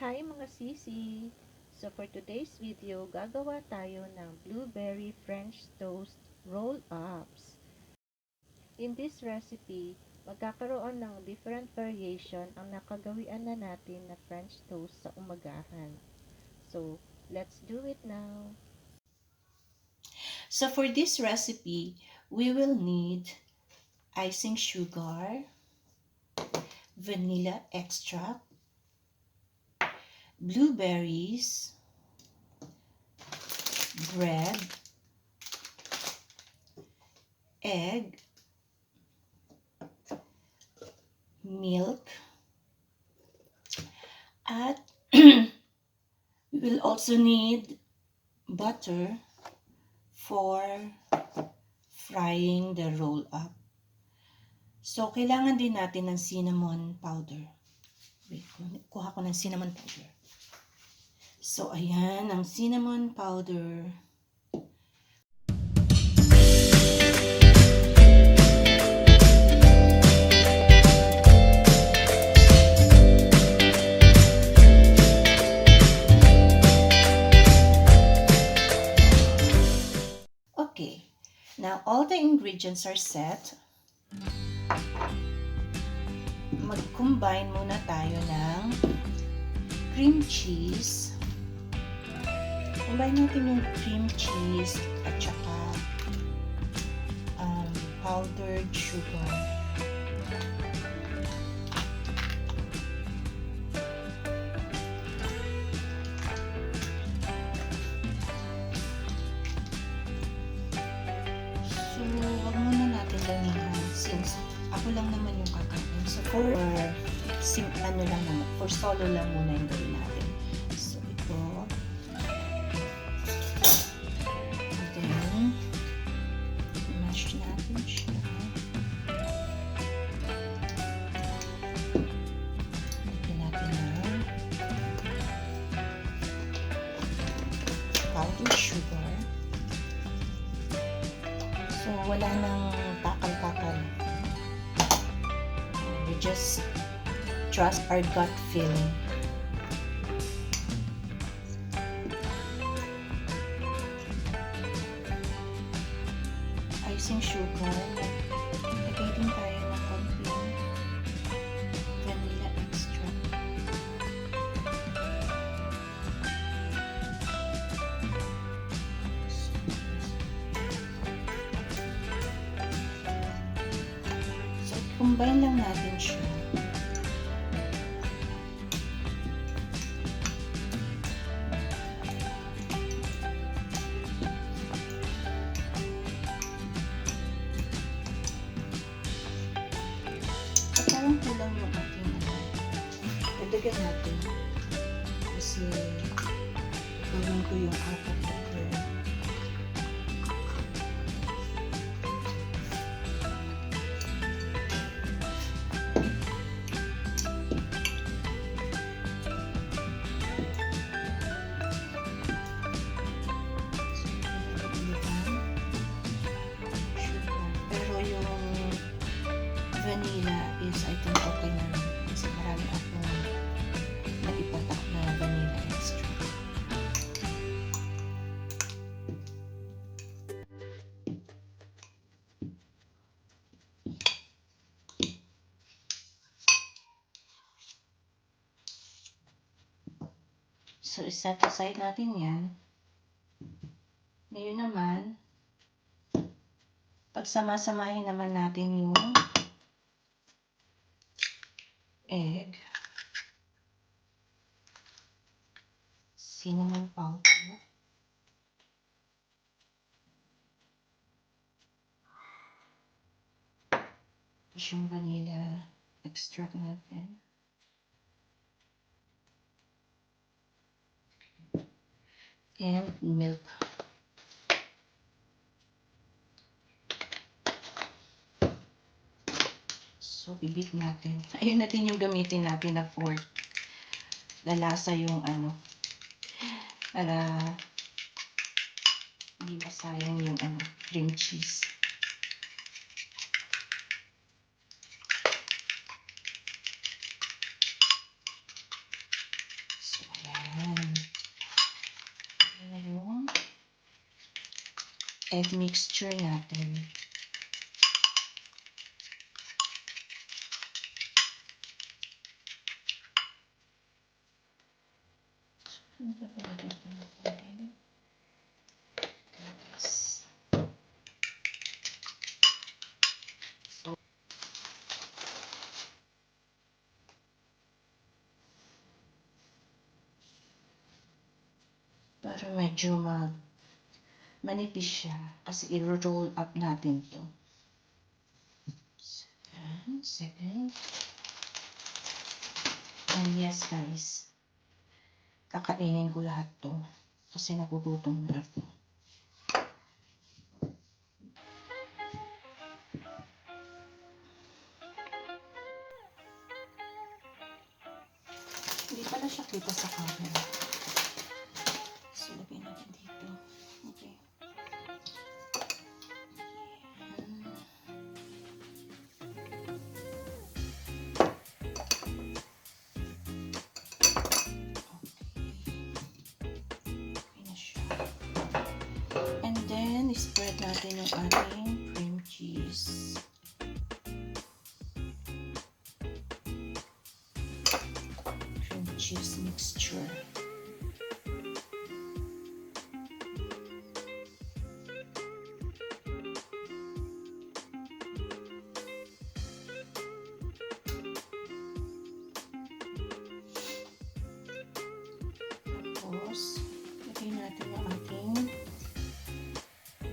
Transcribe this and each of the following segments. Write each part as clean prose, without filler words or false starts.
Hi mga sisi! So for today's video, gagawa tayo ng blueberry French toast roll-ups. In this recipe, magkakaroon ng different variation ang nakagawian na natin na French toast sa umagahan. So, let's do it now! So for this recipe, we will need icing sugar, vanilla extract, blueberries, bread, egg, milk, at we will also need butter for frying the roll-up. So, kailangan din natin ng cinnamon powder. Wait, kuha ko ng cinnamon powder. So, ayan ang cinnamon powder. Okay, now all the ingredients are set. Mag-combine muna tayo ng cream cheese. Combine natin yung cream cheese at saka powdered sugar. So, wag muna natin damihan since ako lang naman yung kakain. So, for solo lang muna yung gawin natin. So, ito. Then, mash natin siya. Lagyan natin ng powdered sugar. So, wala nang takal-takal. We just trust our gut feeling. Icing sugar. Lagay din tayo ng konting vanilla extract. So, combine lang natin siya. Parang kulang yung ating dagdagan natin kasi gawin ko yung apat na curd. Pero yung vanilla is I think okay na rin kasi marami akong naipatak na vanilla extra. So, set aside natin yan. Ngayon naman, pagsama-samahin naman natin yung egg, cinnamon powder, yung vanilla extract natin, and milk. So, bibig natin. Ayun natin yung gamitin natin na fork. Lalasa yung para hindi masayang yung cream cheese. So, egg mixture natin. Para medyo manipis siya kasi i-roll up natin to. 7. And yes guys, kakainin ko lahat to kasi nagugutom na ako. Hindi pala siya kita sa camera. So, lagyan natin dito. Okay. And then, spread natin yung ating cream cheese. Cream cheese mixture. Tapos, lagay natin yung ating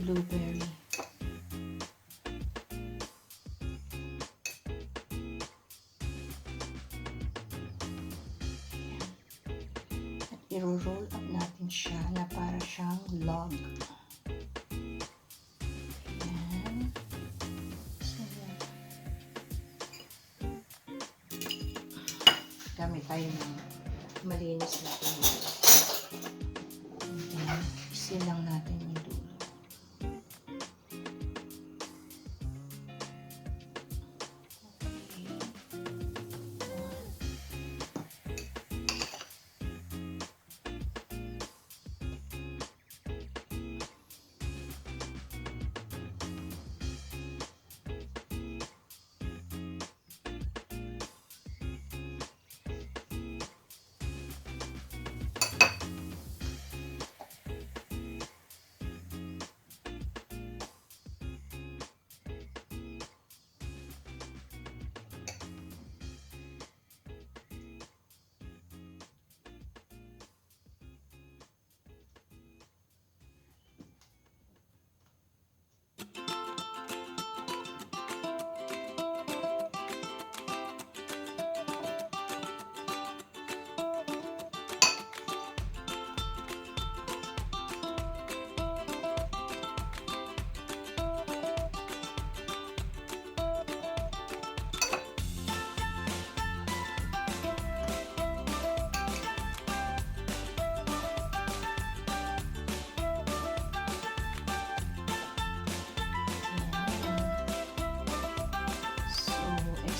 blueberry. At i-roll up natin siya na para siyang log. Ayan. So, gamit tayo ng malinis na tubig. And then, isil lang natin yung dulo.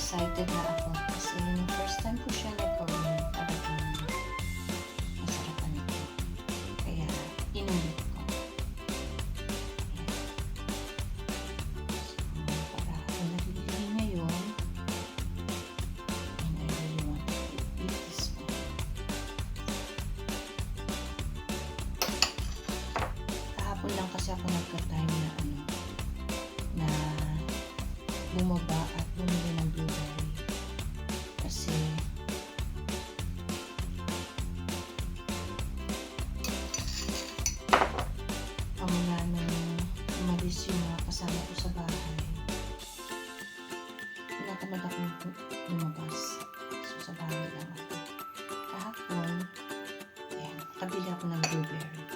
Excited na ako kasi yung first time ko siya nag-order, talagang masarapan ito. Kaya, inulit ko. Ayan. So, para kung nabibili ngayon, and I really want to eat this one. Kahapon lang kasi ako nagka-time na na bumaba at bumili ng blueberry kasi mula nang umalis yung mga kasama ko sa bahay, tinatamad akong lumabas. So sa bahay lang ako. Kahapon, ayan, nakabili ako ng blueberry.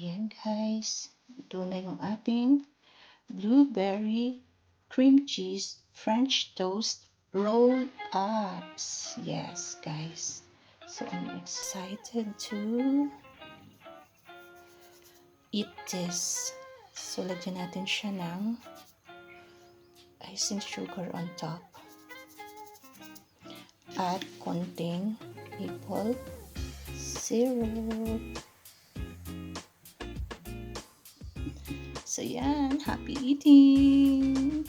Ayan guys, ito na yung ating blueberry cream cheese French toast roll ups. Yes guys, so I'm excited to eat this. So lagyan natin siya ng icing sugar on top at konting maple syrup. So yan, happy eating!